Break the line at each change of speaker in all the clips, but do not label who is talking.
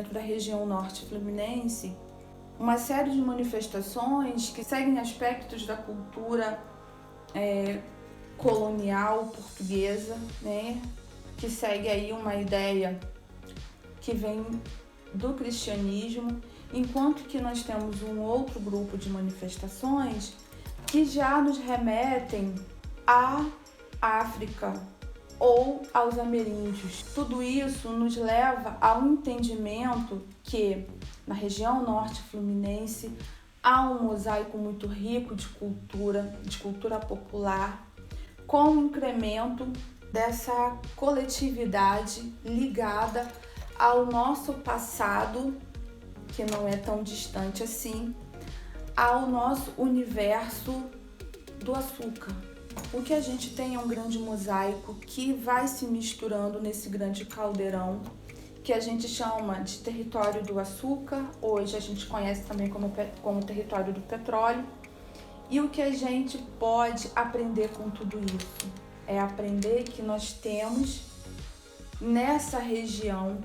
dentro da região norte fluminense, uma série de manifestações que seguem aspectos da cultura colonial portuguesa, né? Que segue aí uma ideia que vem do cristianismo, enquanto que nós temos um outro grupo de manifestações que já nos remetem à África ou aos ameríndios. Tudo isso nos leva ao entendimento que na região norte fluminense há um mosaico muito rico de cultura popular, com o incremento dessa coletividade ligada ao nosso passado, que não é tão distante assim, ao nosso universo do açúcar. O que a gente tem é um grande mosaico que vai se misturando nesse grande caldeirão, que a gente chama de território do açúcar, hoje a gente conhece também como território do petróleo. E o que a gente pode aprender com tudo isso? É aprender que nós temos nessa região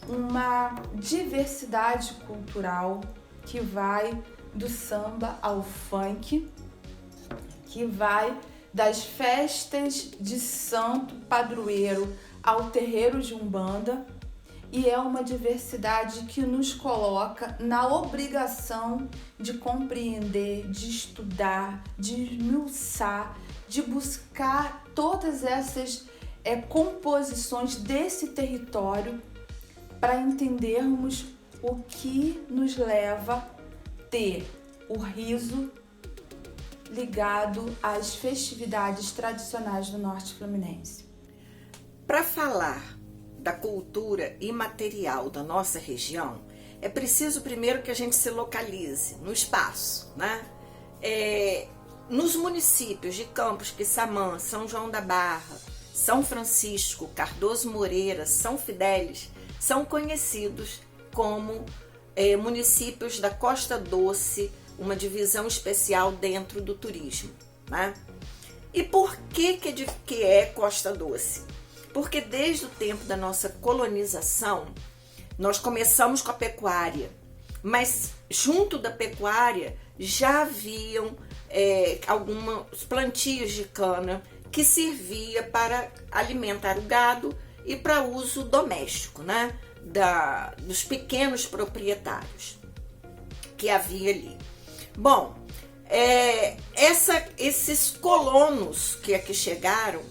uma diversidade cultural que vai do samba ao funk, que vai das festas de santo padroeiro ao terreiro de Umbanda, e é uma diversidade que nos coloca na obrigação de compreender, de estudar, de esmiuçar, de buscar todas essas composições desse território para entendermos o que nos leva a ter o riso ligado às festividades tradicionais do norte fluminense.
Para falar da cultura imaterial da nossa região, é preciso primeiro que a gente se localize no espaço, né? Nos municípios de Campos, Quissamã, São João da Barra, São Francisco, Cardoso Moreira, São Fidélis, são conhecidos como municípios da Costa Doce, uma divisão especial dentro do turismo, né? E por que é Costa Doce? Porque desde o tempo da nossa colonização, nós começamos com a pecuária, mas junto da pecuária já haviam alguns plantios de cana que servia para alimentar o gado e para uso doméstico, né? Dos pequenos proprietários que havia ali. Bom, esses colonos que aqui chegaram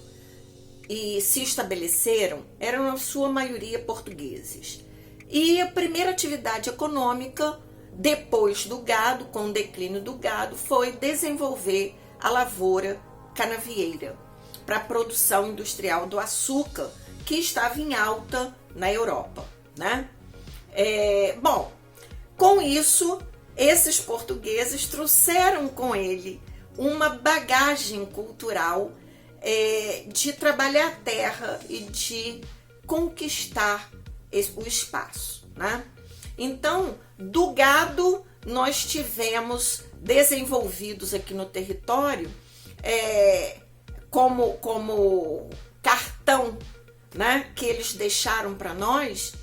e se estabeleceram eram, na sua maioria, portugueses. E a primeira atividade econômica, depois do gado, com o declínio do gado, foi desenvolver a lavoura canavieira para a produção industrial do açúcar, que estava em alta na Europa, né? Bom, com isso, esses portugueses trouxeram com ele uma bagagem cultural de trabalhar a terra e de conquistar o espaço, né? Então, do gado, nós tivemos desenvolvidos aqui no território como cartão, né, que eles deixaram para nós,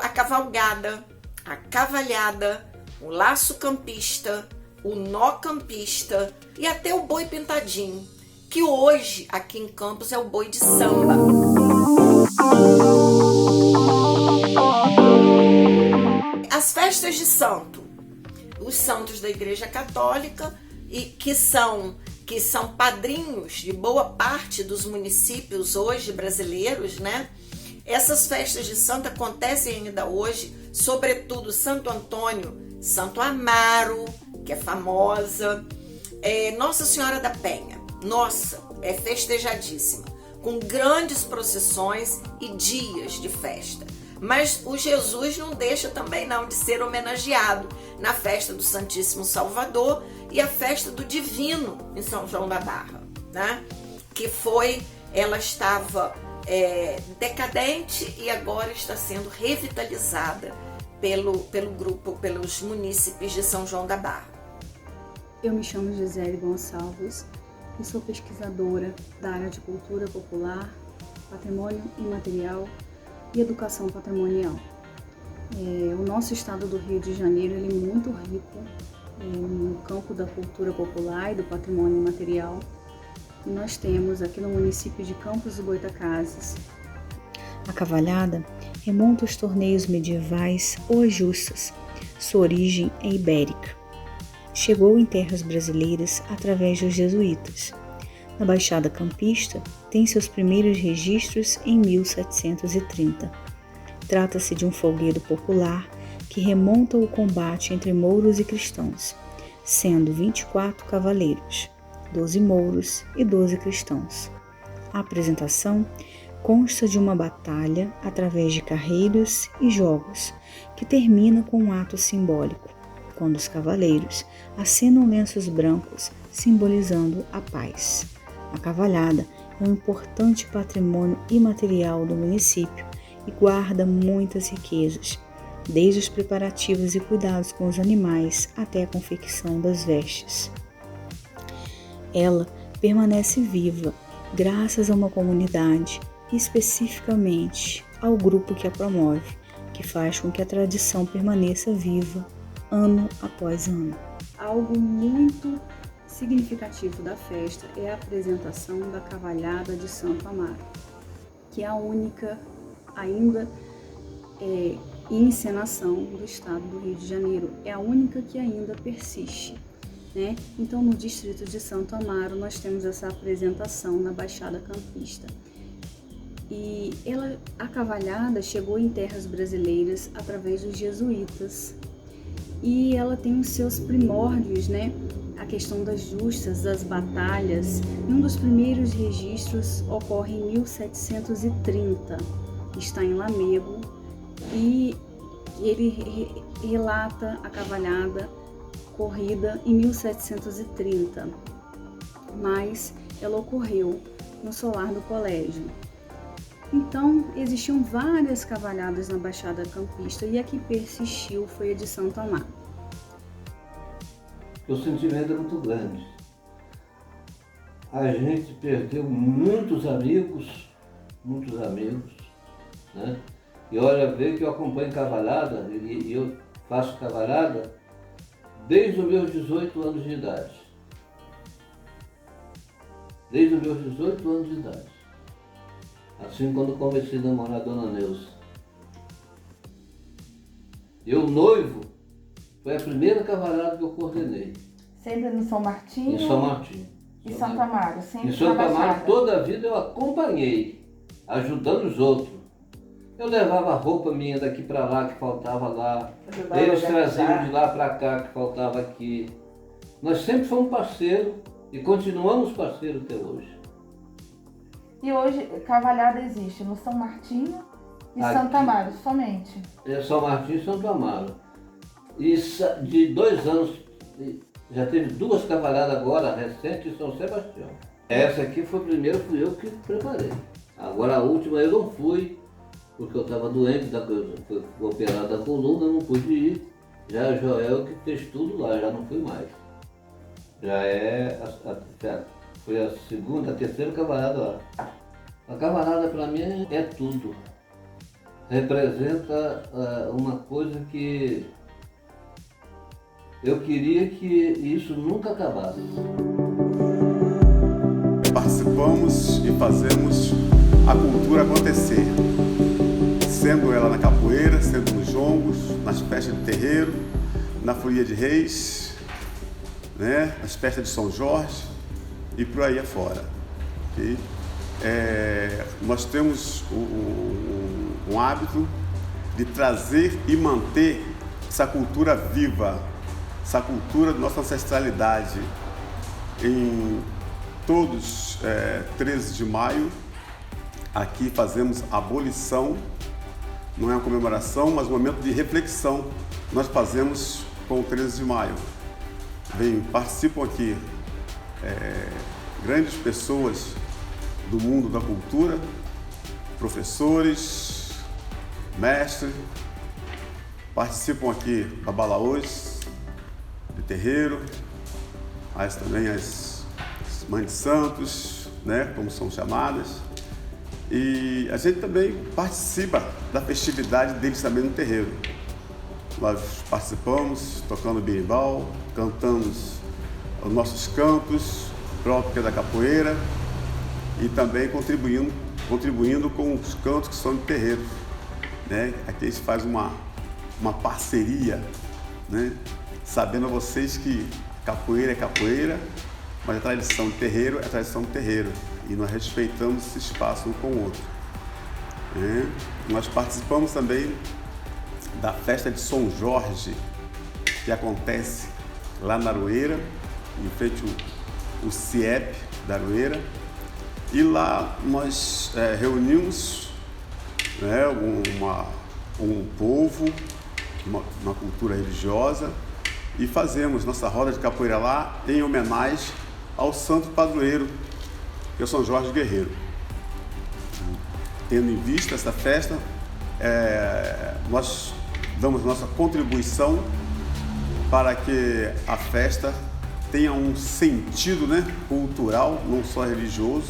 a cavalgada, a cavalhada, o laço campista, o nó campista e até o boi pintadinho, que hoje aqui em Campos é o boi de samba. As festas de santo, os santos da Igreja Católica, e que são padrinhos de boa parte dos municípios hoje brasileiros, né? Essas festas de santo acontecem ainda hoje, sobretudo Santo Antônio, Santo Amaro, que é famosa, Nossa Senhora da Penha, nossa, é festejadíssima, com grandes procissões e dias de festa. Mas o Jesus não deixa também não de ser homenageado na festa do Santíssimo Salvador e a festa do Divino em São João da Barra, né? Que ela estava decadente e agora está sendo revitalizada pelos munícipes de São João da Barra.
Eu me chamo Gisele Gonçalves e sou pesquisadora da área de cultura popular, patrimônio imaterial e educação patrimonial. O nosso estado do Rio de Janeiro ele é muito rico no campo da cultura popular e do patrimônio imaterial. E nós temos aqui no município de Campos do Goytacazes. A cavalhada remonta aos torneios medievais ou justas. Sua origem é ibérica. Chegou em terras brasileiras através dos jesuítas. Na Baixada Campista, tem seus primeiros registros em 1730. Trata-se de um folguedo popular que remonta ao combate entre mouros e cristãos, sendo 24 cavaleiros, 12 mouros e 12 cristãos. A apresentação consta de uma batalha através de carreiras e jogos, que termina com um ato simbólico, quando os cavaleiros acenam lenços brancos, simbolizando a paz. A cavalhada é um importante patrimônio imaterial do município e guarda muitas riquezas, desde os preparativos e cuidados com os animais até a confecção das vestes. Ela permanece viva graças a uma comunidade e especificamente ao grupo que a promove, que faz com que a tradição permaneça viva ano após ano. Algo muito significativo da festa é a apresentação da Cavalhada de Santo Amaro, que é a única ainda em encenação do estado do Rio de Janeiro, é a única que ainda persiste, né? Então, no distrito de Santo Amaro, nós temos essa apresentação na Baixada Campista. E a cavalhada chegou em terras brasileiras através dos jesuítas. E ela tem os seus primórdios, né? A questão das justas, das batalhas. Um dos primeiros registros ocorre em 1730, está em Lamego, e ele relata a cavalhada corrida em 1730, mas ela ocorreu no solar do colégio. Então, existiam várias cavalhadas na Baixada Campista e a que persistiu foi a de Santo Amaro.
O sentimento é muito grande. A gente perdeu muitos amigos, né? E olha, vê que eu acompanho cavalhada, e eu faço cavalhada desde os meus 18 anos de idade. Desde os meus 18 anos de idade. Assim, quando comecei a namorar a Dona Neuza. Eu, noivo, foi a primeira cavalhada que eu coordenei.
Sempre no São Martinho?
Em São Martinho.
E Santo Amaro, sempre
em Santo
na
Amaro,
Baixada.
toda a vida eu acompanhei, ajudando os outros. Eu levava roupa minha daqui para lá, que faltava lá. Eles traziam de lá para cá, que faltava aqui. Nós sempre fomos parceiros e continuamos parceiros até hoje.
E hoje, cavalhada existe no São Martinho e
Aqui.
Santo Amaro, somente.
É São Martinho e Santo Amaro. E de 2 anos, já teve 2 cavalhadas agora, recentes, em São Sebastião. Essa aqui foi a primeira, fui eu que preparei. Agora a última eu não fui, porque eu estava doente, fui operado da coluna, não pude ir. Já o Joel que fez tudo lá, já não fui mais. Já foi a segunda, a terceira cavalhada lá. A cavalhada para mim é tudo. Representa uma coisa que eu queria que isso nunca acabasse.
Participamos e fazemos a cultura acontecer, sendo ela na capoeira, sendo nos jongos, nas festas de terreiro, na folia de reis, né, nas festas de São Jorge e por aí afora. Okay? Nós temos um hábito de trazer e manter essa cultura viva, essa cultura da nossa ancestralidade. Em todos 13 de maio, aqui fazemos abolição, não é uma comemoração, mas um momento de reflexão. Nós fazemos com o 13 de maio. Participam aqui grandes pessoas do mundo da cultura, professores, mestres, participam aqui babalaôs, de terreiro, também as mães de santos, né, como são chamadas, E a gente também participa da festividade deles também no terreiro. Nós participamos tocando berimbau, cantamos os nossos cantos próprios da capoeira e também contribuindo com os cantos que são de terreiro, né? Aqui a gente faz uma parceria, né? Sabendo a vocês que capoeira é capoeira, mas a tradição de terreiro é a tradição de terreiro e nós respeitamos esse espaço um com o outro, né? Nós participamos também da festa de São Jorge, que acontece lá na Aroeira, em frente ao CIEP da Aroeira, e lá nós reunimos, né, um povo, uma cultura religiosa, e fazemos nossa roda de capoeira lá em homenagem ao santo padroeiro, que é o São Jorge Guerreiro. Tendo em vista essa festa, nós damos nossa contribuição para que a festa tenha um sentido, né, cultural, não só religioso.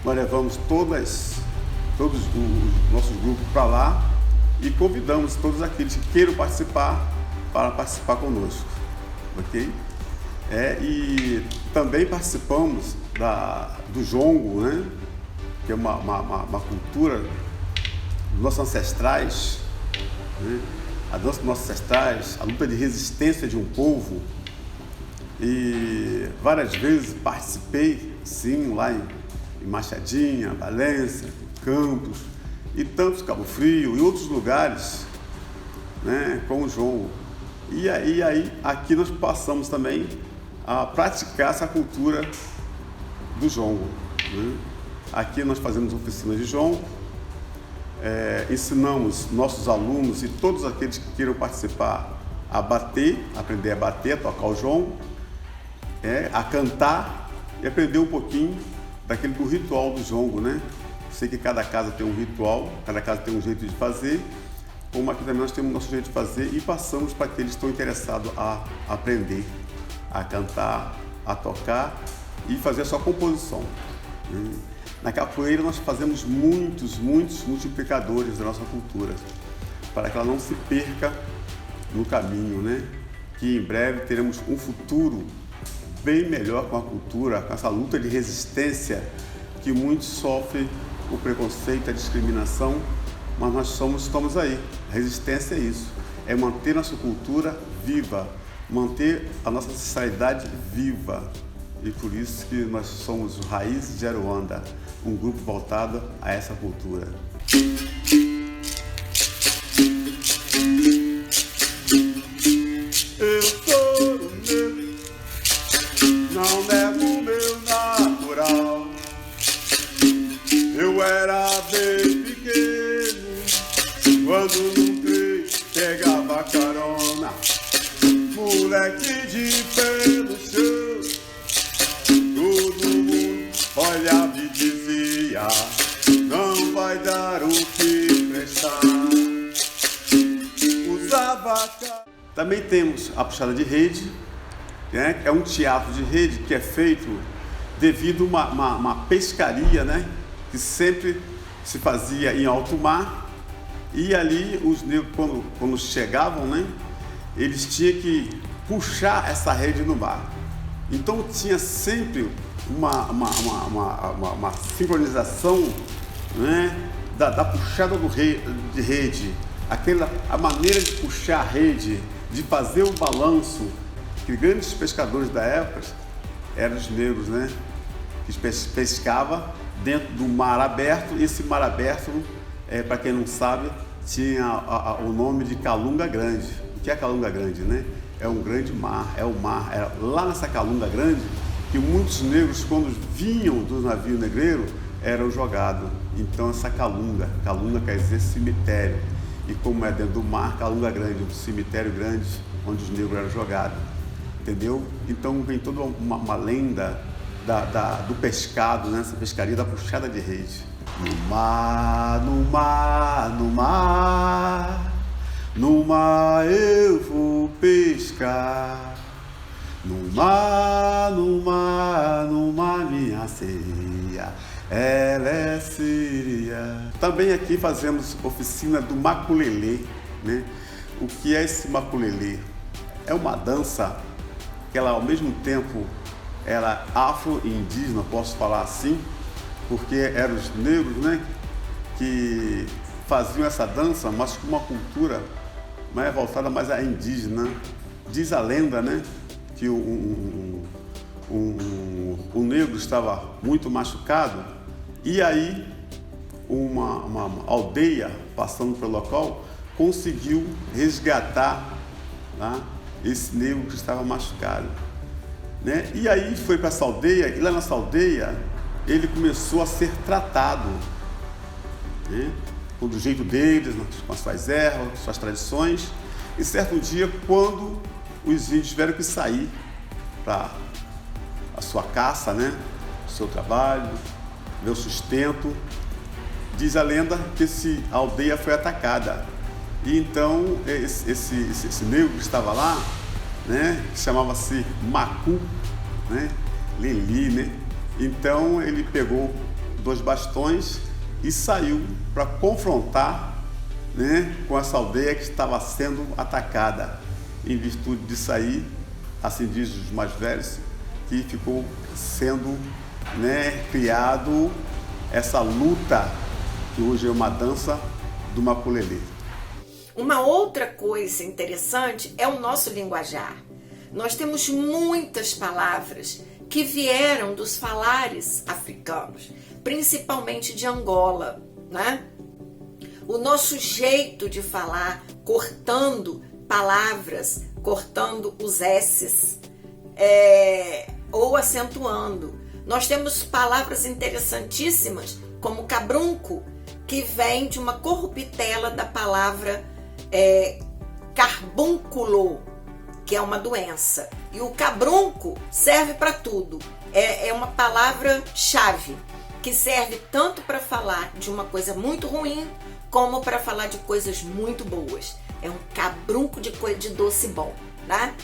Nós levamos todos os nossos grupos para lá e convidamos todos aqueles que queiram participar para participar conosco, ok? E também participamos do jongo, né, que é uma cultura dos nossos ancestrais, né? A dança dos nossos ancestrais, a luta de resistência de um povo. E várias vezes participei, sim, lá em Machadinha, Valência, Campos e tantos, Cabo Frio e outros lugares, né, com o jongo. E aí aqui nós passamos também a praticar essa cultura do jongo, né? Aqui nós fazemos oficinas de jongo, ensinamos nossos alunos e todos aqueles que queiram participar a bater, aprender a bater, a tocar o jongo, a cantar e aprender um pouquinho do ritual do jongo, né? Sei que cada casa tem um ritual, cada casa tem um jeito de fazer, como aqui também nós temos o nosso jeito de fazer e passamos para aqueles que estão interessados a aprender, a cantar, a tocar e fazer a sua composição. Na capoeira nós fazemos muitos multiplicadores da nossa cultura, para que ela não se perca no caminho, né? Que em breve teremos um futuro bem melhor com a cultura, com essa luta de resistência que muitos sofrem o preconceito, a discriminação, mas nós estamos aí. A resistência é isso, é manter nossa cultura viva, manter a nossa ancestralidade viva. E por isso que nós somos o Raízes de Aruanda, um grupo voltado a essa cultura. Eu sou o meu, não nego o meu natural. Eu era bem pequeno, quando num trem pegava carona, moleque de pé no chão. Todo mundo olhava e dizia, não vai dar o que prestar. Usava... Também temos a puxada de rede, né? É um teatro de rede que é feito devido a uma pescaria, né? Que sempre se fazia em alto mar. E ali os negros, quando chegavam, né? Eles tinham que puxar essa rede no mar. Então tinha sempre uma sincronização, né, da puxada de rede, a maneira de puxar a rede, de fazer o balanço, que grandes pescadores da época eram os negros, né, que pescavam dentro do mar aberto, e esse mar aberto, para quem não sabe, tinha o nome de Calunga Grande. O que é Calunga Grande, né? É um grande mar, é o mar. Era lá nessa Calunga Grande que muitos negros, quando vinham do navio negreiro, eram jogados. Então essa Calunga quer dizer cemitério. E como é dentro do mar, Calunga Grande, um cemitério grande onde os negros eram jogados. Entendeu? Então vem toda uma lenda do pescado, né? Essa pescaria da puxada de rede. No mar, no mar, no mar, no mar eu vou pescar. No mar, no mar, no mar minha sereia Síria, ela é Síria. Também aqui fazemos oficina do maculelê, né? O que é esse maculelê? É uma dança que ela, ao mesmo tempo, ela é afro-indígena, posso falar assim, porque eram os negros, né, que faziam essa dança, mas com uma cultura mais voltada mais à indígena. Diz a lenda, né, que o negro estava muito machucado e aí uma aldeia passando pelo local conseguiu resgatar, né, esse negro que estava machucado, né? E aí foi para essa aldeia e lá nessa aldeia ele começou a ser tratado, né, do jeito deles, com as suas ervas, com suas tradições. E certo dia, quando os índios tiveram que sair para a sua caça, né, o seu trabalho, meu sustento, diz a lenda que a aldeia foi atacada. E então esse negro que estava lá, né, chamava-se Macu, né, Lili, né? Então ele pegou 2 bastões e saiu para confrontar, né, com essa aldeia que estava sendo atacada. Em virtude disso aí, assim diz os mais velhos, que ficou sendo, né, criado essa luta que hoje é uma dança do maculelê.
Uma outra coisa interessante é o nosso linguajar. Nós temos muitas palavras que vieram dos falares africanos, principalmente de Angola, né? O nosso jeito de falar, cortando palavras, cortando os S's, ou acentuando. Nós temos palavras interessantíssimas, como cabrunco, que vem de uma corruptela da palavra carbúnculo, que é uma doença. E o cabrunco serve para tudo. É uma palavra-chave que serve tanto para falar de uma coisa muito ruim, como para falar de coisas muito boas. É um cabrunco de doce bom, né?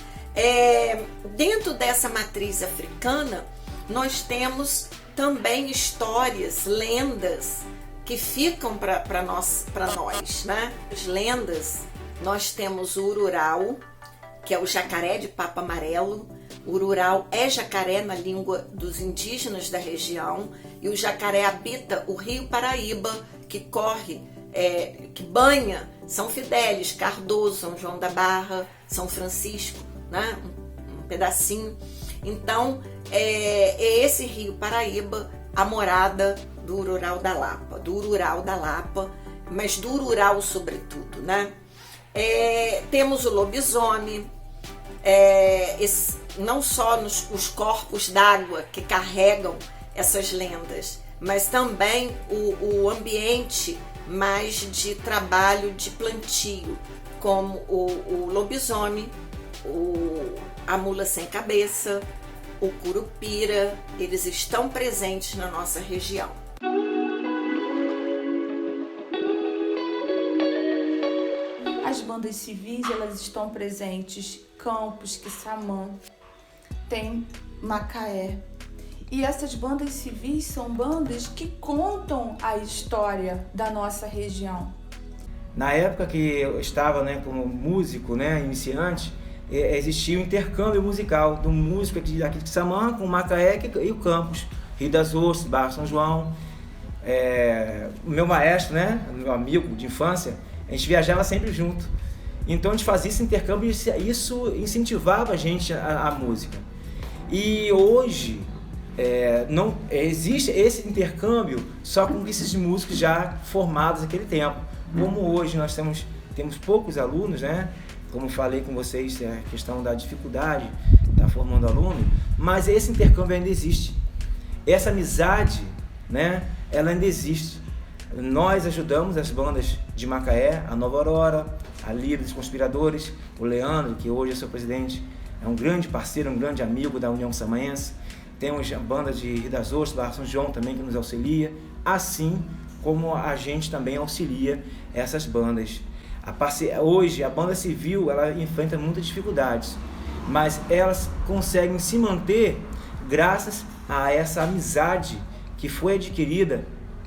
Dentro dessa matriz africana, nós temos também histórias, lendas, que ficam para nós, né? As lendas, nós temos o ururau, que é o jacaré de papo amarelo. O ururau é jacaré na língua dos indígenas da região, e o jacaré habita o rio Paraíba, que corre, que banha São Fidélis, Cardoso, São João da Barra, São Francisco, né? Um pedacinho. Então, é esse rio Paraíba a morada do ururau da Lapa, mas do ururau sobretudo, né? Temos o lobisomem, não só os corpos d'água que carregam essas lendas, mas também o ambiente mais de trabalho de plantio, como o lobisomem, a mula sem cabeça, o curupira. Eles estão presentes na nossa região.
As bandas civis, elas estão presentes Campos, Quissamã, tem Macaé. E essas bandas civis são bandas que contam a história da nossa região.
Na época que eu estava, né, como músico, né, iniciante, existia um intercâmbio musical do músico aqui de Quissamã com o Macaé e o Campos, Rio das Ostras, Barra São João. O meu maestro, né, meu amigo de infância, a gente viajava sempre junto. Então a gente fazia esse intercâmbio e isso incentivava a gente a música. E hoje não existe esse intercâmbio só com esses músicos já formados naquele tempo. Como hoje nós temos poucos alunos, né? Como falei com vocês, a questão da dificuldade de estar formando aluno, mas esse intercâmbio ainda existe. Essa amizade, né, ela ainda existe. Nós ajudamos as bandas de Macaé, a Nova Aurora, a Líder dos Conspiradores, o Leandro, que hoje é seu presidente, é um grande parceiro, um grande amigo da União Samaense. Temos a banda de Rio das Ostras, Barra São João também, que nos auxilia, assim como a gente também auxilia essas bandas. Hoje a banda civil ela enfrenta muitas dificuldades, mas elas conseguem se manter graças a essa amizade que foi adquirida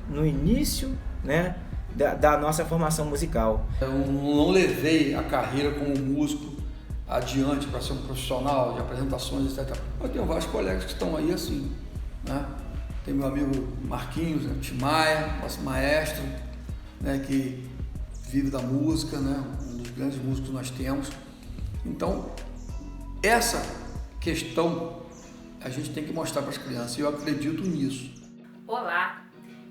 no início, né, da nossa formação musical.
Eu não levei a carreira como músico adiante para ser um profissional de apresentações, etc. Eu tenho vários colegas que estão aí assim, né? Tem meu amigo Marquinhos, né? Timaya, nosso maestro, né? Que vive da música, né? Um dos grandes músicos que nós temos. Então, essa questão a gente tem que mostrar para as crianças, e eu acredito nisso.
Olá,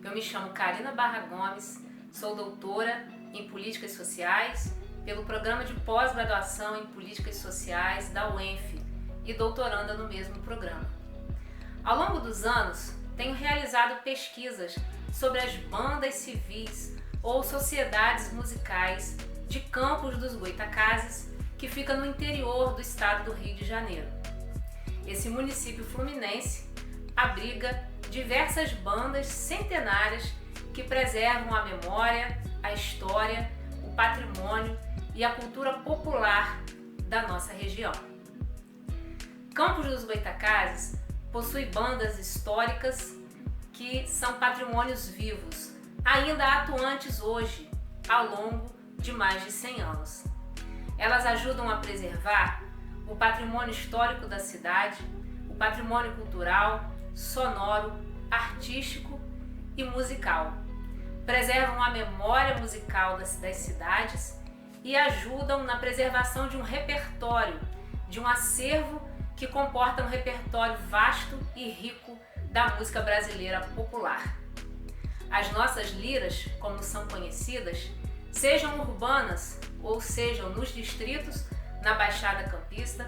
eu me chamo Karina Barra Gomes, sou doutora em Políticas Sociais pelo Programa de Pós-Graduação em Políticas Sociais da UENF e doutoranda no mesmo programa. Ao longo dos anos, tenho realizado pesquisas sobre as bandas civis ou sociedades musicais de Campos dos Goytacazes, que fica no interior do estado do Rio de Janeiro. Esse município fluminense abriga diversas bandas centenárias que preservam a memória, a história, o patrimônio e a cultura popular da nossa região. Campos dos Goytacazes possui bandas históricas que são patrimônios vivos, ainda atuantes hoje, ao longo de mais de 100 anos. Elas ajudam a preservar o patrimônio histórico da cidade, o patrimônio cultural, sonoro, artístico e musical. Preservam a memória musical das cidades e ajudam na preservação de um repertório, de um acervo que comporta um repertório vasto e rico da música brasileira popular. As nossas liras, como são conhecidas, sejam urbanas ou sejam nos distritos, na Baixada Campista,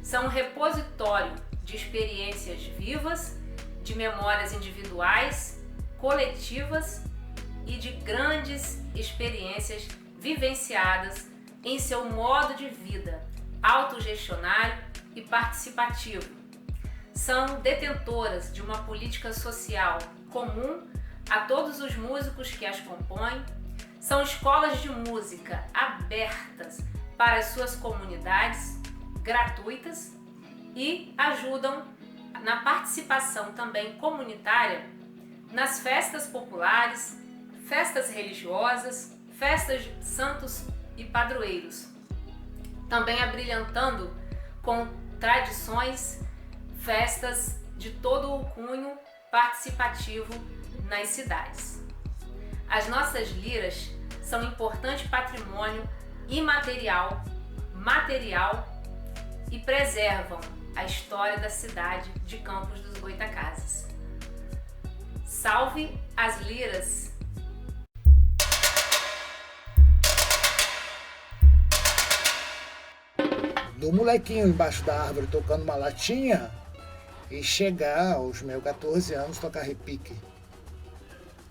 são um repositório de experiências vivas, de memórias individuais, coletivas e de grandes experiências vivenciadas em seu modo de vida autogestionário e participativo. São detentoras de uma política social comum a todos os músicos que as compõem. São escolas de música abertas para as suas comunidades, gratuitas, e ajudam na participação também comunitária nas festas populares, festas religiosas, festas de santos e padroeiros, também abrilhantando com tradições, festas de todo o cunho participativo nas cidades. As nossas liras são importante patrimônio imaterial, material e preservam a história da cidade de Campos dos Goytacazes. Salve as liras!
Do molequinho embaixo da árvore tocando uma latinha e chegar aos meus 14 anos tocar repique.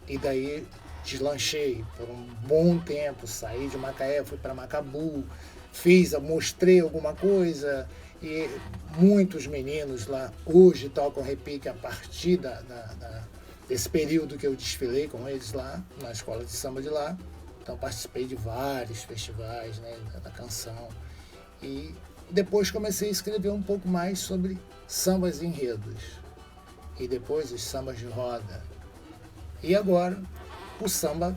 E daí deslanchei por um bom tempo, saí de Macaé, fui para Macabu, mostrei alguma coisa e muitos meninos lá hoje tocam repique a partir desse período que eu desfilei com eles lá, na escola de samba de lá. Então participei de vários festivais, né, da canção. E depois comecei a escrever um pouco mais sobre sambas enredos. E depois os sambas de roda. E agora o samba,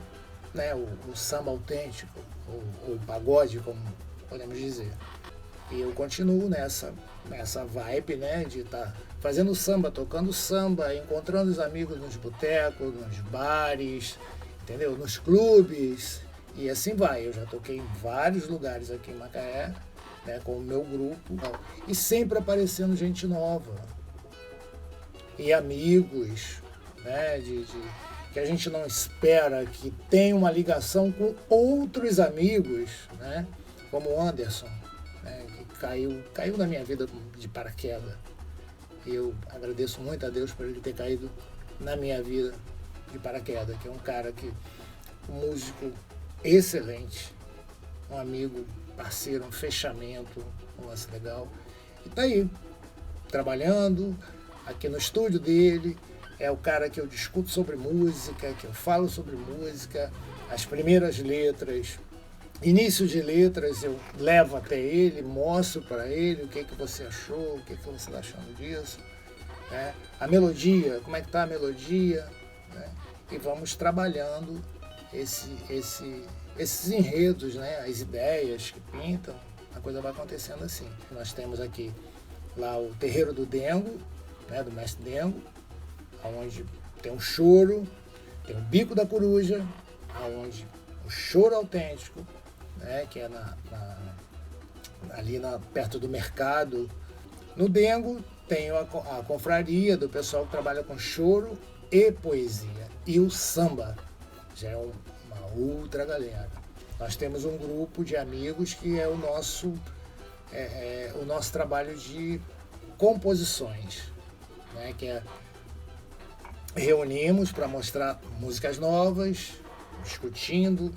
né, o samba autêntico, ou o pagode, como podemos dizer. E eu continuo nessa vibe, né, de estar fazendo samba, tocando samba, encontrando os amigos nos botecos, nos bares, entendeu? Nos clubes, e assim vai. Eu já toquei em vários lugares aqui em Macaé, né, com o meu grupo, e sempre aparecendo gente nova. E amigos, né, que a gente não espera, que tem uma ligação com outros amigos, né, como o Anderson, né, que caiu na minha vida de paraquedas. E eu agradeço muito a Deus por ele ter caído na minha vida de paraquedas, que é um cara um músico excelente, um amigo, parceiro, um fechamento, um lance legal. E tá aí, trabalhando aqui no estúdio dele. É o cara que eu discuto sobre música, que eu falo sobre música, as primeiras letras, início de letras eu levo até ele, mostro para ele o que você achou, o que você está achando disso. né? A melodia, como é que está a melodia, né? E vamos trabalhando esses enredos, né? As ideias que pintam, a coisa vai acontecendo assim. Nós temos aqui lá o Terreiro do Dengo, né? Do Mestre Dengo, onde tem um choro, tem o Bico da Coruja, onde o choro autêntico, né? Que é ali perto do mercado. No Dengo tem a confraria do pessoal que trabalha com choro e poesia. E o samba já é uma outra galera. Nós temos um grupo de amigos que é o nosso trabalho de composições, né? Que é reunimos para mostrar músicas novas, discutindo,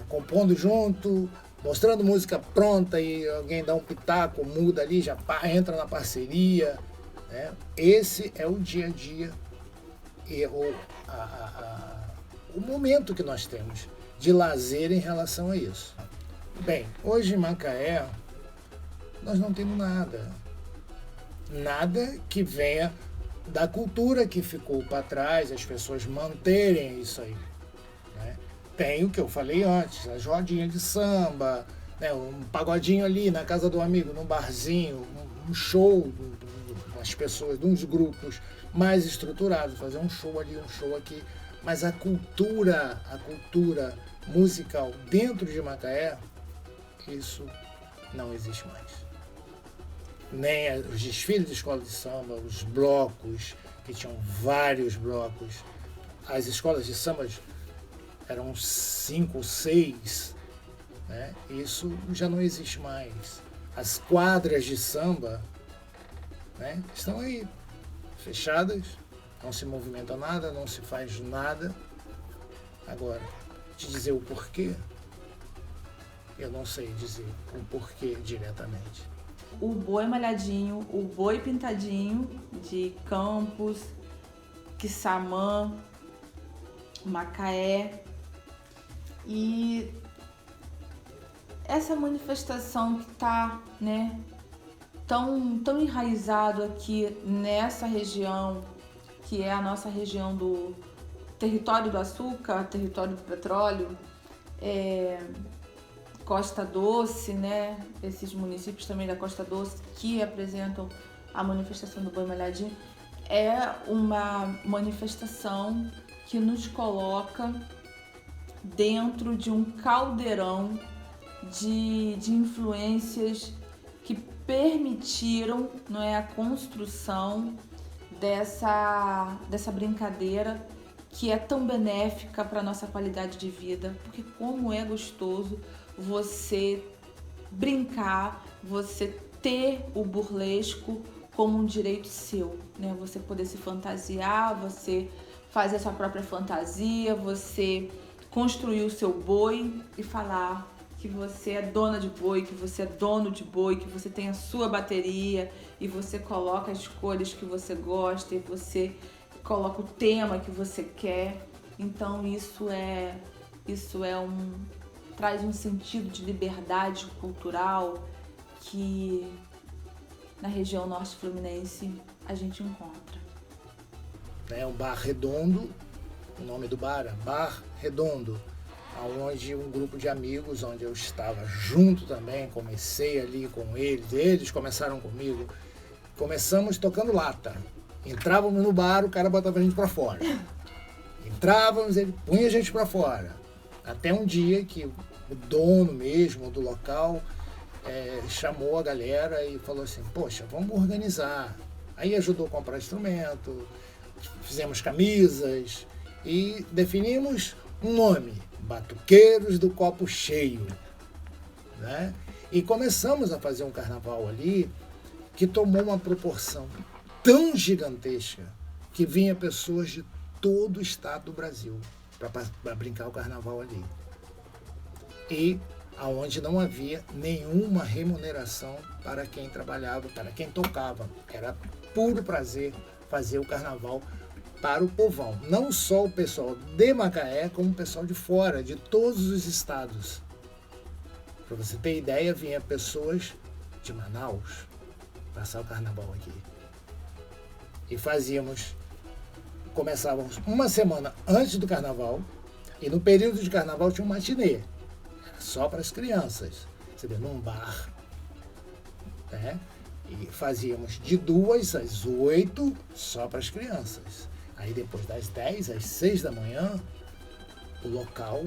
compondo junto, mostrando música pronta e alguém dá um pitaco, muda ali, já entra na parceria, né? Esse é o dia a dia e o momento que nós temos de lazer em relação a isso. Bem, hoje em Macaé nós não temos nada que venha da cultura que ficou para trás, as pessoas manterem isso aí, né? Tem o que eu falei antes, as rodinhas de samba, né? Um pagodinho ali na casa do amigo, num barzinho, um show, as pessoas, de uns grupos mais estruturados, fazer um show ali, um show aqui, mas a cultura musical dentro de Macaé, isso não existe mais. Nem os desfiles de escola de samba, os blocos, que tinham vários blocos. As escolas de samba eram 5 ou 6, né? Isso já não existe mais. As quadras de samba, né, estão aí, fechadas, não se movimenta nada, não se faz nada. Agora, te dizer o porquê, eu não sei dizer o porquê diretamente.
O boi malhadinho, o boi pintadinho de Campos, Quissamã, Macaé. E essa manifestação que está, né, tão enraizado aqui nessa região, que é a nossa região do território do açúcar, território do petróleo, Costa Doce, né? Esses municípios também da Costa Doce que apresentam a manifestação do boi malhadinho, é uma manifestação que nos coloca dentro de um caldeirão de influências que permitiram, não é, a construção dessa brincadeira que é tão benéfica para a nossa qualidade de vida, porque como é gostoso você brincar, você ter o burlesco como um direito seu, né? Você poder se fantasiar, você fazer a sua própria fantasia, você construir o seu boi e falar que você é dona de boi, que você é dono de boi, que você tem a sua bateria e você coloca as cores que você gosta e você coloca o tema que você quer. Então traz um sentido de liberdade cultural que na região norte fluminense a gente encontra.
É um bar redondo, o nome do bar é Bar Redondo, onde um grupo de amigos, onde eu estava junto também, comecei ali com eles começaram comigo, começamos tocando lata. Entrávamos no bar, o cara botava a gente para fora. Entrávamos, ele punha a gente para fora. Até um dia que o dono mesmo do local chamou a galera e falou assim, poxa, vamos organizar. Aí ajudou a comprar instrumento, fizemos camisas e definimos um nome, Batuqueiros do Copo Cheio, né? E começamos a fazer um carnaval ali que tomou uma proporção tão gigantesca que vinha pessoas de todo o estado do Brasil para brincar o carnaval ali. E aonde não havia nenhuma remuneração para quem trabalhava, para quem tocava. Era puro prazer fazer o carnaval para o povão. Não só o pessoal de Macaé, como o pessoal de fora, de todos os estados. Para você ter ideia, vinha pessoas de Manaus passar o carnaval aqui. E começávamos uma semana antes do carnaval, e no período de carnaval tinha um matinê, era só para as crianças, você vê, num bar, né? E fazíamos de 2 às 8 só para as crianças. Aí depois das 10 às 6 da manhã, o local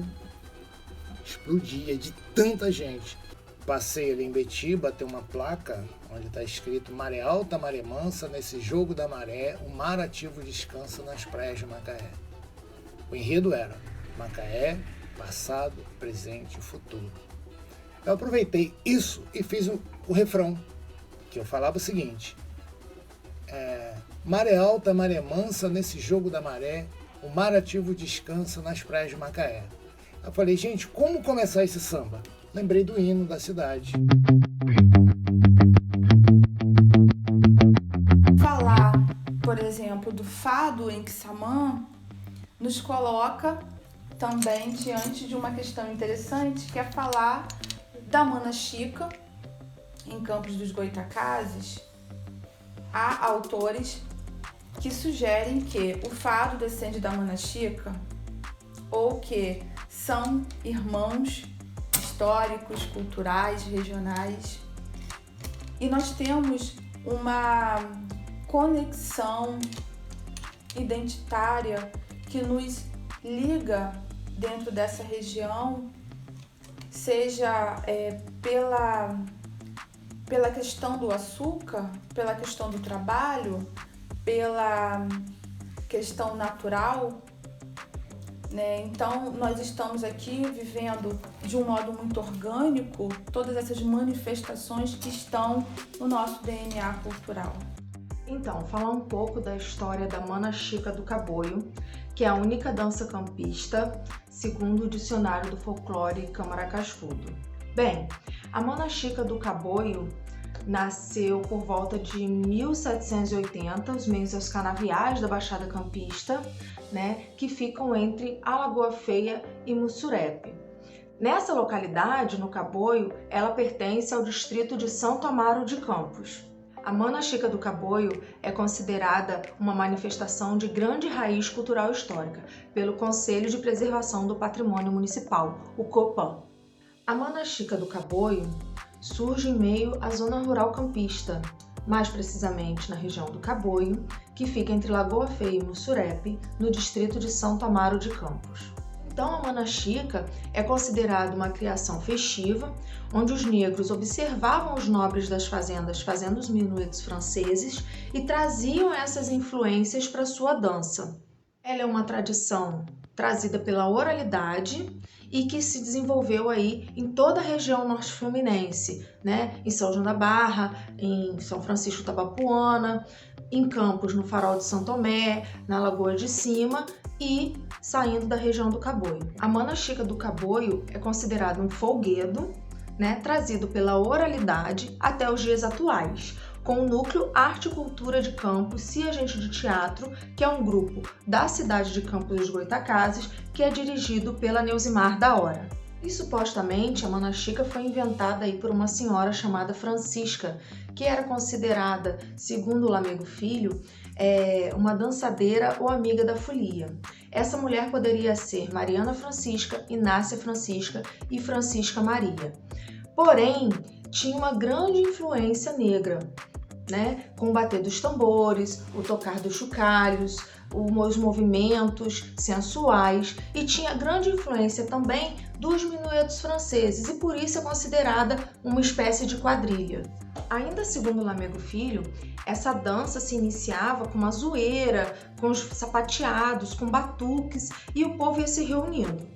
explodia de tanta gente. Passei ali em Betiba, tem uma placa onde está escrito: Maré alta, maré mansa, nesse jogo da maré, o mar ativo descansa nas praias de Macaé. O enredo era Macaé, passado, presente e futuro. Eu aproveitei isso e fiz o refrão, que eu falava o seguinte: maré alta, maré mansa, nesse jogo da maré, o mar ativo descansa nas praias de Macaé. Eu falei, gente, como começar esse samba? Lembrei do hino da cidade.
Falar, por exemplo, do fado em Quissamã nos coloca também diante de uma questão interessante, que é falar da Mana Chica, em Campos dos Goitacazes. Há autores que sugerem que o fado descende da Mana Chica, ou que são irmãos históricos, culturais, regionais. E nós temos uma conexão identitária que nos liga dentro dessa região, seja pela questão do açúcar, pela questão do trabalho, pela questão natural, né? Então, nós estamos aqui vivendo de um modo muito orgânico todas essas manifestações que estão no nosso DNA cultural.
Então, falar um pouco da história da Mana Chica do Caboio, que é a única dança campista, segundo o Dicionário do Folclore Câmara Cascudo. Bem, a Mana Chica do Caboio nasceu por volta de 1780, os meios canaviais da Baixada Campista, né, que ficam entre Alagoa Feia e Mussurepe. Nessa localidade, no Caboio, ela pertence ao distrito de Santo Amaro de Campos. A Mana Chica do Caboio é considerada uma manifestação de grande raiz cultural histórica pelo Conselho de Preservação do Patrimônio Municipal, o COPAM. A Mana Chica do Caboio surge em meio à zona rural campista, mais precisamente na região do Caboio, que fica entre Lagoa Feia e Mussurepe, no distrito de Santo Amaro de Campos. Então, a Mana Chica é considerada uma criação festiva, onde os negros observavam os nobres das fazendas fazendo os minuetos franceses e traziam essas influências para sua dança. Ela é uma tradição trazida pela oralidade e que se desenvolveu aí em toda a região norte fluminense, né? Em São João da Barra, em São Francisco Tabapuana, em Campos, no Farol de São Tomé, na Lagoa de Cima e saindo da região do Caboio. A Mana Chica do Caboio é considerada um folguedo, né? Trazido pela oralidade até os dias atuais, com o núcleo Arte e Cultura de Campos, Cia Gente de Teatro, que é um grupo da cidade de Campos dos Goitacazes, que é dirigido pela Neusimar da Hora. E supostamente a Mana Chica foi inventada aí por uma senhora chamada Francisca, que era considerada, segundo o Lamego Filho, uma dançadeira ou amiga da folia. Essa mulher poderia ser Mariana Francisca, Inácia Francisca e Francisca Maria. Porém, tinha uma grande influência negra, né? Com o bater dos tambores, o tocar dos chocalhos, os movimentos sensuais, e tinha grande influência também dos minuetos franceses, e por isso é considerada uma espécie de quadrilha. Ainda segundo Lamego Filho, essa dança se iniciava com uma zoeira, com os sapateados, com batuques, e o povo ia se reunindo.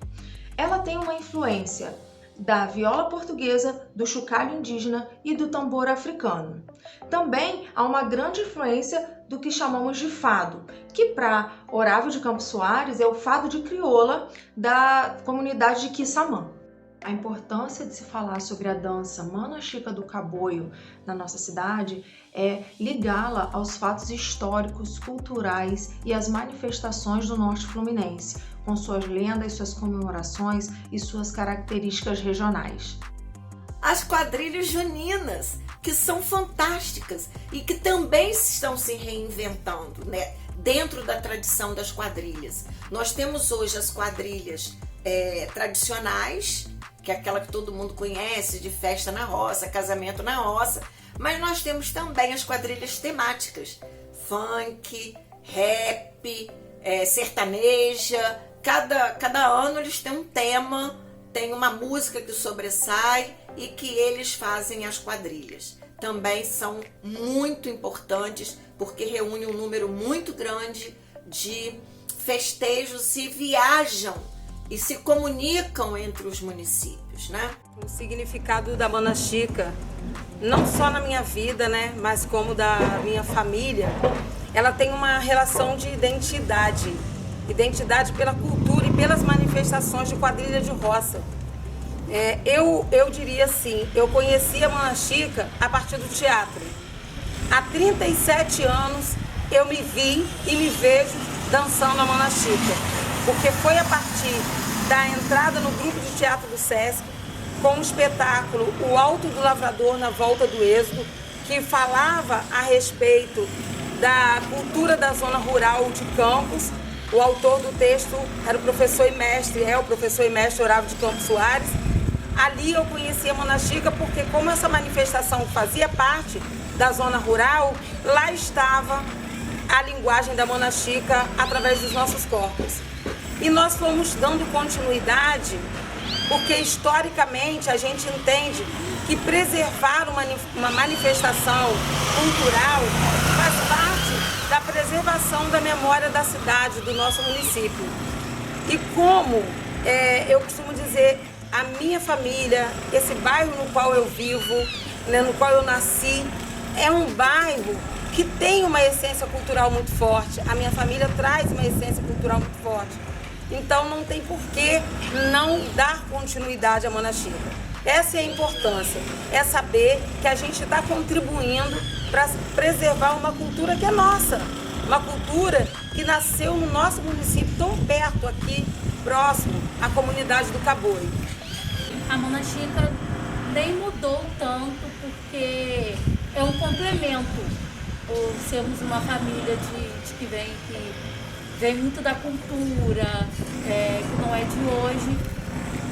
Ela tem uma influência da viola portuguesa, do chocalho indígena e do tambor africano. Também há uma grande influência do que chamamos de fado, que para Orávio de Campos Soares é o fado de crioula da comunidade de Quissamã. A importância de se falar sobre a dança Mana Chica do Caboio na nossa cidade é ligá-la aos fatos históricos, culturais e às manifestações do norte fluminense, com suas lendas, suas comemorações e suas características regionais.
As quadrilhas juninas que são fantásticas e que também estão se reinventando, né, dentro da tradição das quadrilhas. Nós temos hoje as quadrilhas tradicionais, que é aquela que todo mundo conhece, de festa na roça, casamento na roça, mas nós temos também as quadrilhas temáticas, funk, rap, sertaneja. Cada ano eles têm um tema, tem uma música que sobressai e que eles fazem as quadrilhas. Também são muito importantes porque reúnem um número muito grande de festejos e viajam e se comunicam entre os municípios, né?
O significado da Mana Chica, não só na minha vida, né, mas como da minha família, ela tem uma relação de identidade pela cultura e pelas manifestações de quadrilha de roça. Eu diria assim, eu conheci a Mana Chica a partir do teatro. Há 37 anos eu me vi e me vejo dançando a Mana Chica, porque foi a partir da entrada no grupo de teatro do Sesc, com o espetáculo O Alto do Lavrador na Volta do Êxodo, que falava a respeito da cultura da zona rural de Campos. O autor do texto era o professor e mestre Horácio de Campos Soares. Ali eu conheci a Mana Chica porque, como essa manifestação fazia parte da zona rural, lá estava a linguagem da Mana Chica através dos nossos corpos. E nós fomos dando continuidade porque, historicamente, a gente entende que preservar uma manifestação cultural faz parte da preservação da memória da cidade, do nosso município. E como eu costumo dizer, a minha família, esse bairro no qual eu vivo, né, no qual eu nasci, é um bairro que tem uma essência cultural muito forte. A minha família traz uma essência cultural muito forte. Então não tem por que não dar continuidade à Mana Chica. Essa é a importância, é saber que a gente está contribuindo para preservar uma cultura que é nossa, uma cultura que nasceu no nosso município, tão perto aqui, próximo à comunidade do Caboi.
A Mana Chica nem mudou tanto porque é um complemento, por sermos uma família que vem muito da cultura, que não é de hoje.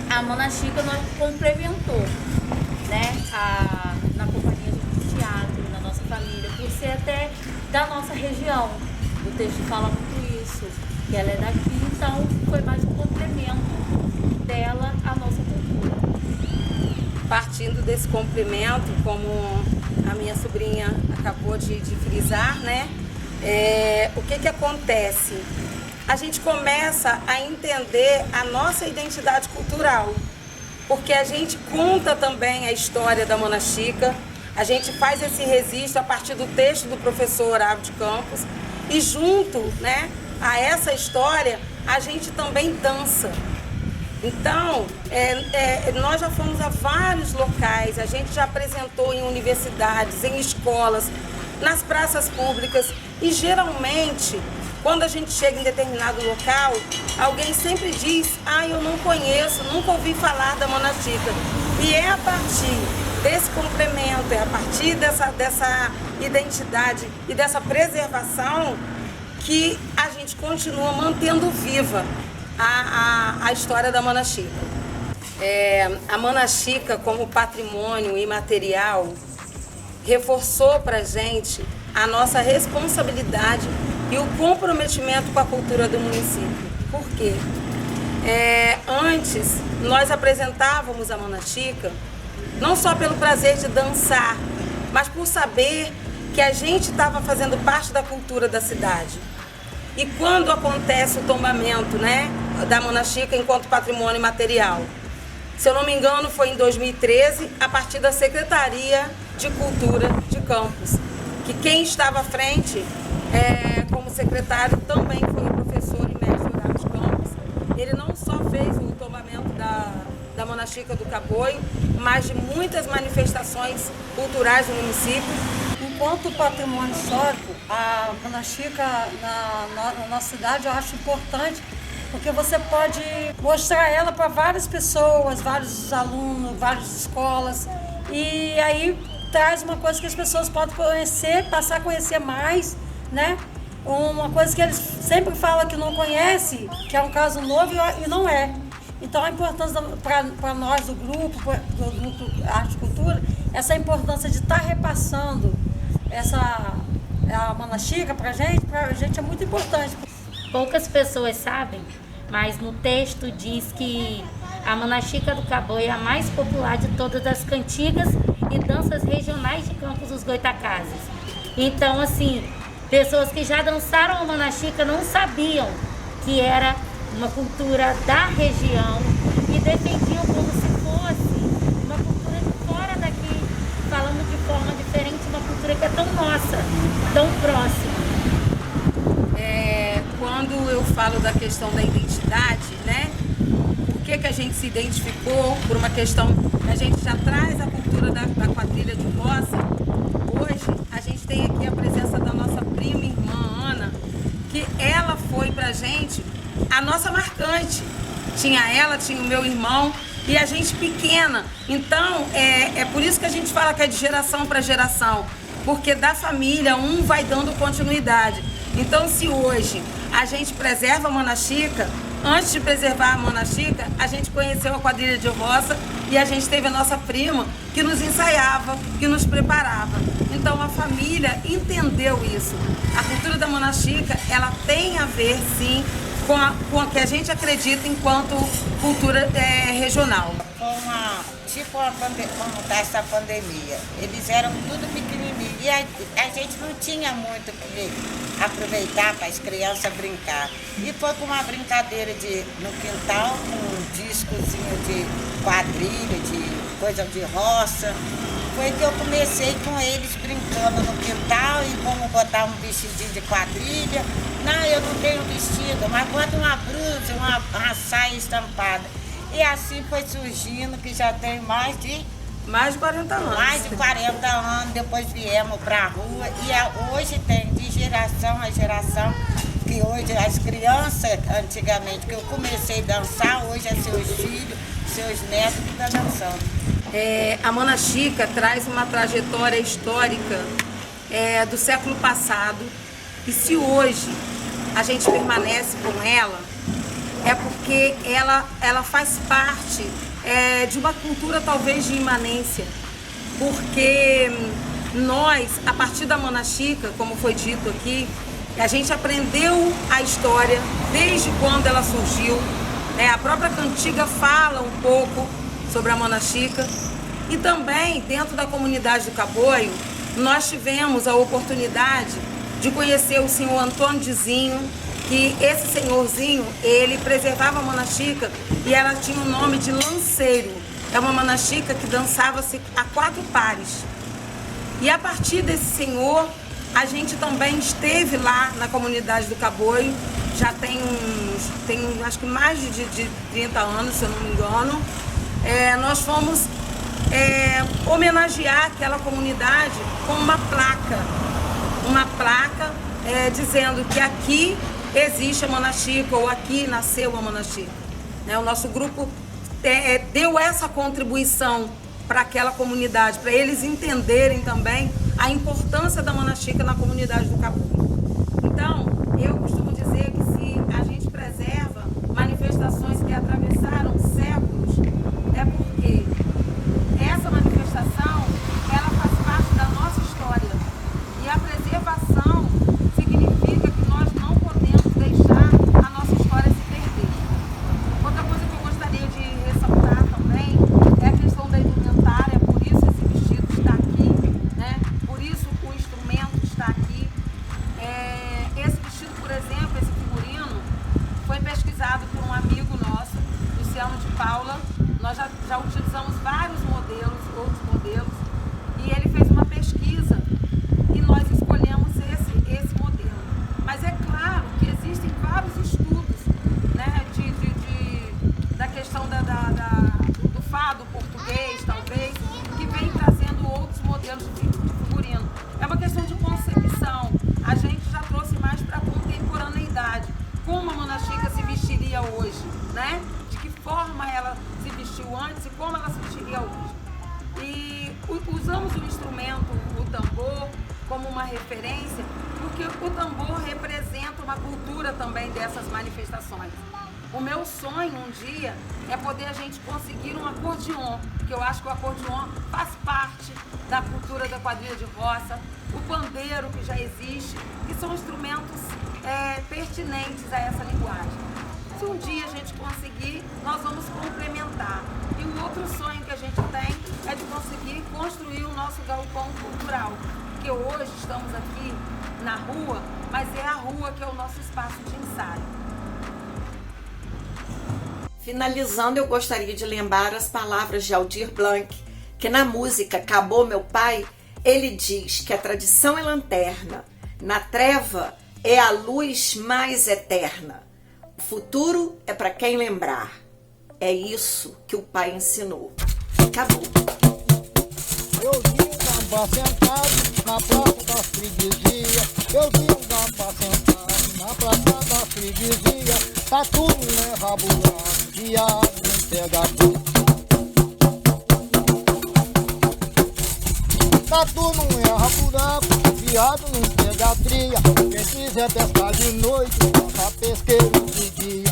A Mana Chica nós complementou, né, na companhia de teatro, na nossa família, por ser até da nossa região. O texto fala muito isso, que ela é daqui, então foi mais um complemento dela à nossa cultura.
Partindo desse complemento, como a minha sobrinha acabou de frisar, né, o que acontece? A gente começa a entender a nossa identidade cultural, porque a gente conta também a história da Mana Chica, a gente faz esse registro a partir do texto do professor Horácio de Campos, e junto, né, a essa história, a gente também dança. Então, nós já fomos a vários locais, a gente já apresentou em universidades, em escolas, nas praças públicas, e geralmente, quando a gente chega em determinado local, alguém sempre diz: eu não conheço, nunca ouvi falar da Mana Chica. E é a partir desse complemento, é a partir dessa identidade e dessa preservação que a gente continua mantendo viva a história da Mana Chica. A Mana Chica, como patrimônio imaterial, reforçou para a gente a nossa responsabilidade e o comprometimento com a cultura do município. Por quê? Antes, nós apresentávamos a Mana Chica não só pelo prazer de dançar, mas por saber que a gente estava fazendo parte da cultura da cidade. E quando acontece o tombamento, né, da Mana Chica enquanto patrimônio imaterial? Se eu não me engano, foi em 2013, a partir da Secretaria de Cultura de Campos, que quem estava à frente como secretário também foi o professor e mestre Horácio de Campos. Ele não só fez o tombamento da Mana Chica do Caboi, mas de muitas manifestações culturais do município.
Enquanto patrimônio histórico, a Mana Chica na nossa cidade eu acho importante, porque você pode mostrar ela para várias pessoas, vários alunos, várias escolas, e aí traz uma coisa que as pessoas podem conhecer, passar a conhecer mais, né? Uma coisa que eles sempre falam que não conhece, que é um caso novo e não é. Então a importância para nós do grupo Arte e Cultura, essa importância de estar repassando a Mana Chica pra gente é muito importante.
Poucas pessoas sabem, mas no texto diz que a Mana Chica do Caboi é a mais popular de todas as cantigas e danças regionais de Campos dos Goitacazes. Então, assim, pessoas que já dançaram a Mana Chica não sabiam que era uma cultura da região e defendiam como se fosse uma cultura de fora daqui, falando de forma diferente, uma cultura que é tão nossa, tão próxima.
Quando eu falo da questão da identidade, né? Por que a gente se identificou? Por uma questão que a gente já traz a cultura da quadrilha de roça. Hoje a gente tem aqui a presença da nossa prima e irmã Ana, que ela foi pra gente a nossa marcante. Tinha ela, tinha o meu irmão e a gente pequena. Então é por isso que a gente fala que é de geração para geração, porque da família um vai dando continuidade. Então, se hoje a gente preserva a Mana Chica, antes de preservar a Mana Chica, a gente conheceu a quadrilha de roça e a gente teve a nossa prima que nos ensaiava, que nos preparava. Então, a família entendeu isso. A cultura da Mana Chica, ela tem a ver, sim, com a que a gente acredita enquanto cultura regional.
Como está essa pandemia, eles eram tudo pequenininhos e a gente não tinha muito o que aproveitar para as crianças brincar. E foi com uma brincadeira no quintal, com um discozinho de quadrilha, de coisa de roça. Foi que eu comecei com eles brincando no quintal e como botar um vestidinho de quadrilha. Não, eu não tenho vestido, mas bota uma blusa, uma saia estampada. E assim foi surgindo, que já tem mais de
40 anos.
Mais de 40 anos, depois viemos para a rua. E hoje tem de geração a geração, que hoje as crianças, antigamente, que eu comecei a dançar, hoje é seus filhos, seus netos que estão dançando.
A Mana Chica traz uma trajetória histórica do século passado. E se hoje a gente permanece com ela, é porque ela faz parte de uma cultura talvez de imanência, porque nós, a partir da Mana Chica, como foi dito aqui, a gente aprendeu a história desde quando ela surgiu, a própria cantiga fala um pouco sobre a Mana Chica e também dentro da comunidade do Caboio nós tivemos a oportunidade de conhecer o senhor Antônio Dizinho, que esse senhorzinho, ele preservava a Mana Chica e ela tinha o nome de lanceiro. É uma Mana Chica que dançava-se a 4 pares. E a partir desse senhor, a gente também esteve lá na comunidade do Caboio, já tem acho que mais de 30 anos, se eu não me engano. Nós fomos homenagear aquela comunidade com uma placa dizendo que aqui existe a Mana Chica, ou aqui nasceu a Mana Chica. O nosso grupo deu essa contribuição para aquela comunidade, para eles entenderem também a importância da Mana Chica na comunidade do Caboio. Então, eu costumo dizer que se a gente preserva manifestações que atravessaram séculos, é porque essa manifestação, ela faz parte da nossa história. E a preservação significa que nós não podemos deixar a nossa história se perder. Outra coisa que eu gostaria de ressaltar também é a questão da indumentária, por isso esse vestido está aqui, né? Por isso o instrumento está aqui. Esse vestido, por exemplo, esse figurino, foi pesquisado por um amigo nosso, Luciano de Paula. Nós já utilizamos vários modelos, outros modelos, e ele fez uma pesquisa e nós escolhemos esse modelo. Mas é claro que existem vários estudos, né, da questão do fado português, talvez, que vem trazendo outros modelos de figurino. É uma questão de concepção. A gente já trouxe mais para a contemporaneidade. Como a Mana Chica se vestiria hoje, né? De que forma ela se vestiu antes e como ela se vestiria hoje. E usamos o instrumento, o tambor, como uma referência, porque o tambor representa uma cultura também dessas manifestações. O meu sonho um dia é poder a gente conseguir um acordeon, que eu acho que o acordeon faz parte da cultura da quadrilha de roça, o pandeiro que já existe, que são instrumentos pertinentes a essa linguagem. Se um dia a gente conseguir, nós vamos complementar. E o outro sonho que a gente tem é de conseguir construir o nosso galpão cultural, porque hoje estamos aqui na rua, mas é a rua que é o nosso espaço de ensaio.
Finalizando, eu gostaria de lembrar as palavras de Aldir Blanc, que na música Acabou Meu Pai, ele diz que a tradição é lanterna, na treva é a luz mais eterna. O futuro é para quem lembrar. É isso que o pai ensinou. Acabou.
Eu vi um gambá sentado na praça da freguesia. Eu vi um gambá sentado na praça da freguesia. Tá tudo enrabulado, viado, não pega tudo. Tá tudo enrabulado, viado, não pega tria. Quem quiser pescar de noite, passa pesqueiro de dia.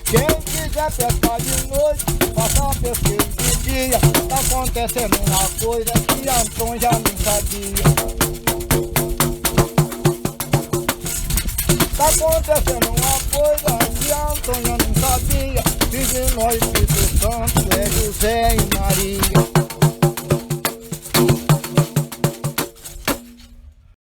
Quem quiser pescar de noite, passa pesqueiro de dia. Tá acontecendo uma coisa que Antônio já não sabia. Tá acontecendo uma coisa que Antônio não sabia. Diz nós, Espírito Santo, é José e Maria.